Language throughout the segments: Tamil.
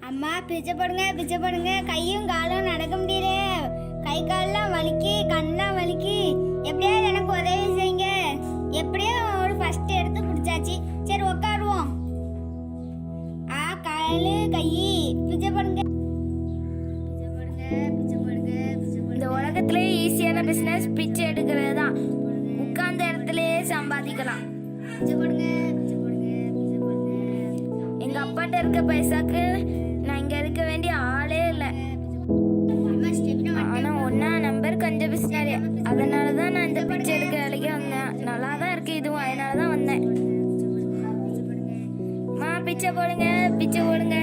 அம்மா பிச்சை போடுங்க கையும் காலும் நடக்க முடியல. கை கால்லாம் வலிக்கு, கண்ணெல்லாம் வலிக்கு. எப்படியாவது எனக்கு உதவி செய்யுங்க. எப்படியோ ஒரு ஃபர்ஸ்ட் எடுத்து குடிச்சாச்சு. சரி உட்காருவோம். காலு கை பிச்சை போடுங்க. இந்த உலகத்திலே ஈஸியான பிசினஸ் பிச்சை எடுக்கிறது தான். உட்கார்ந்த இடத்துலயே சம்பாதிக்கலாம். எங்க அப்பாட்ட இருக்க பைசாக்கு நான் இங்க இருக்க வேண்டிய ஆளே இல்லை. ஆனா ஒன்னா நம்பர் கொஞ்சம் பிசினாரி. அதனாலதான் நான் இந்த பிச்சை எடுக்க வேலைக்கு வந்தேன். நல்லா தான் இருக்கு இதுவும், அதனாலதான் வந்தேன். பிச்சை போடுங்க பிச்சை போடுங்க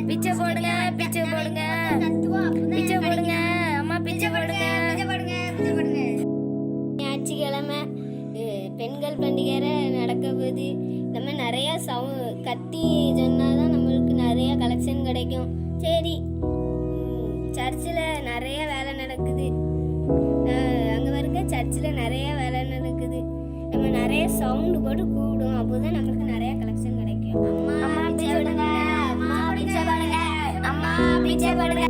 பிச்சை போடுங்க பிச்சை போடுங்க பிச்சை போடுங்க அம்மா பிச்சை போடுங்க. ஞாயிற்றுக்கிழமை பெண்கள் பண்டிகை நடக்க போகுது. நம்ம நிறைய கத்தி சொன்னாதான் நம்மளுக்கு நிறைய கலெக்ஷன் கிடைக்கும். சரி, சர்ச்சில் நிறைய வேலை நடக்குது. அங்கே பாருங்க, சர்ச்சில் நிறைய வேலை நடக்குது. நம்ம நிறைய சவுண்டு போட்டு கூடும். அப்போதான் நம்மளுக்கு நிறைய கலெக்ஷன் கிடைக்கும். அம்மா பிச்சை போடுங்க, அம்மா பிச்சை போடுங்க, அம்மா பிச்சை போடுங்க,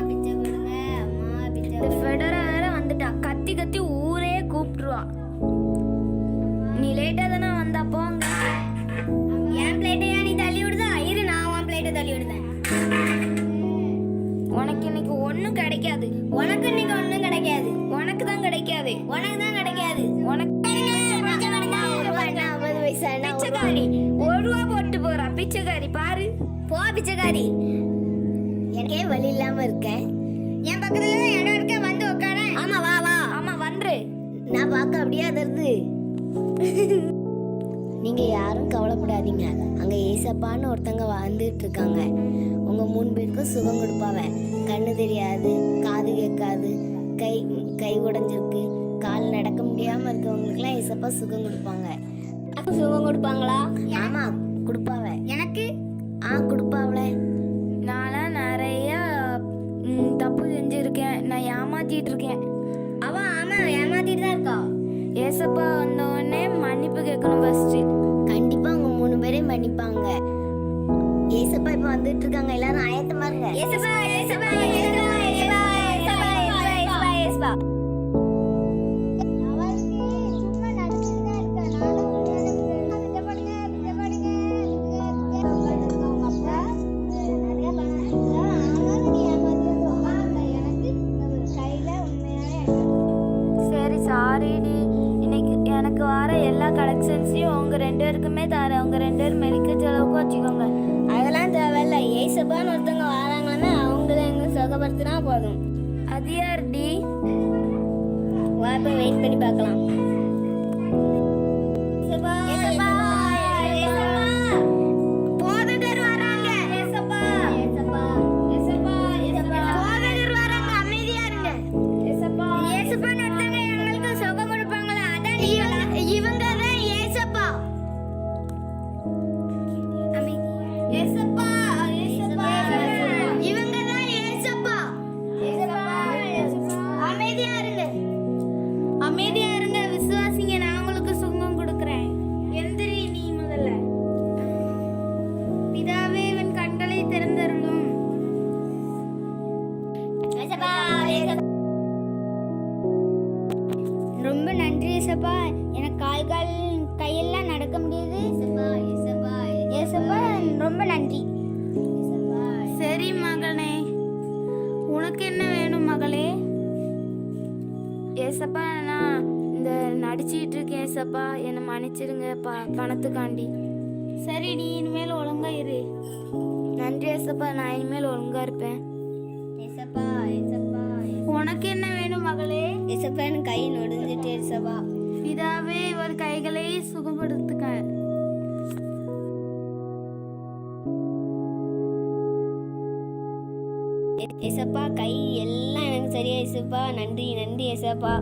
பிச்சை போடுங்க, அம்மா பிச்சை. இந்த ஃபெடரா வேற வந்துட்டா. கத்தி கத்தி ஊரே கூப்பிட்டுருவா. நீ லேட்டா தானே வந்தா போங்க. என் பிளேட்டையா நீ தள்ளி விடுதா? இரு, நான் உன் பிளேட்டை தள்ளி விடுதேன். உனக்கு இன்னைக்கு ஒன்றும் கிடைக்காது. உனக்கு இன்னைக்கு ஒன்றும் கிடைக்காது. உனக்கு தான் கிடைக்காது. உனக்கு தான் கிடைக்காது. உனக்கு பிச்சைக்காரி 1 ரூபா போட்டு போறா. பிச்சைக்காரி பாரு. போ பிச்சைக்காரி. எனக்கே வழி இல்லாம இருக்கேன். என் பக்கத்துல தான் இடம் இருக்க, வந்து உட்கார. ஆமா வா வா. ஆமா வன்று. நான் பார்க்க அப்படியே தருது. நீங்க யாரும் கவலைப்படாதீங்க. அங்க ஏசப்பான்னு ஒருத்தங்க வாழ்ந்துட்டு இருக்காங்க. உங்க 3 பேருக்கும் சுகம் கொடுப்பாவ. கண்ணு தெரியாது, காது கேட்காது, கை உடைஞ்சிருக்கு, கால் நடக்க முடியாம இருக்கவங்களுக்குலாம் ஏசப்பா சுகம் கொடுப்பாங்க. சுகம் கொடுப்பாங்களா? ஆமா கொடுப்பாவ. எனக்கு கொடுப்பாவல. நான்லாம் நிறைய தப்பு செஞ்சிருக்கேன். நான் ஏமாத்திட்டு இருக்கேன். ஆமா ஏமாத்திட்டு தான் இருக்கா. ஏசப்பா வந்த உடனே மன்னிப்பு கேட்கணும் ஃபர்ஸ்ட். கண்டிப்பா உங்க 3 பேரையும் மன்னிப்பாங்க. ஏசப்பா இப்ப வந்துட்டு இருக்காங்க. எல்லாரும் ஆயத்தமா இருங்க. ஏசப்பா ஏசப்பா ஏசப்பா ஏசப்பா ஏசப்பா ஏசப்பா. சாரிடி, இன்னைக்கு எனக்கு வர எல்லா கலெக்ஷன்ஸையும் உங்க 2 பேருக்குமே தரேன். உங்க 2 பேரும் மெடிக்க செலவுக்கு வச்சுக்கோங்க. அதெல்லாம் தேவையில்ல. ஏசப்பான்னு ஒருத்தவங்க வராங்கன்னா அவங்கள எங்க சுகப்படுத்தினா போதும். அது யார்டி? வா, இப்போ வெயிட் பண்ணி பார்க்கலாம். இவங்க தான் ஏசப்பா. ஏசப்பா ஏசப்பா இவங்க தான் ஏசப்பா. அமைதியா இருங்க, அமைதியா இருங்க. விசுவாசிங்க, நான் உங்களுக்கு சுகம் கொடுக்கிறேன். எந்திரி நீ முதல்ல. பிதாவே, இவன் கண்களை திறந்தருளும். ரொம்ப நன்றி ஏசப்பா. எனக்கு கால் கையெல்லாம் நடக்க முடியுது. ஏசப்பா ரொம்ப நன்றி. சரி மகனே, உனக்கு என்ன வேணும் மகளே? ஏசப்பா, நான் இந்த நடிச்சிட்டு இருக்கேன். ஏசப்பா என்னை மன்னிச்சிருங்க பணத்துக்காண்டி. சரி, நீ இனிமேல் ஒழுங்கா இரு. நன்றி ஏசப்பா, நான் இனிமேல் ஒழுங்கா இருப்பேன். ஏசப்பா ஏசப்பா. உனக்கு என்ன வேணும் மகளே? ஏசப்பா, எனக்கு கை நொடிஞ்சிட்டு. ஏசப்பா பிதாவே, இவர் கைகளை சுகப்படுத்துக்க. ஏசப்பா, கை எல்லாம் எனக்கு சரியா. ஏசப்பா நன்றி நன்றி ஏசப்பா.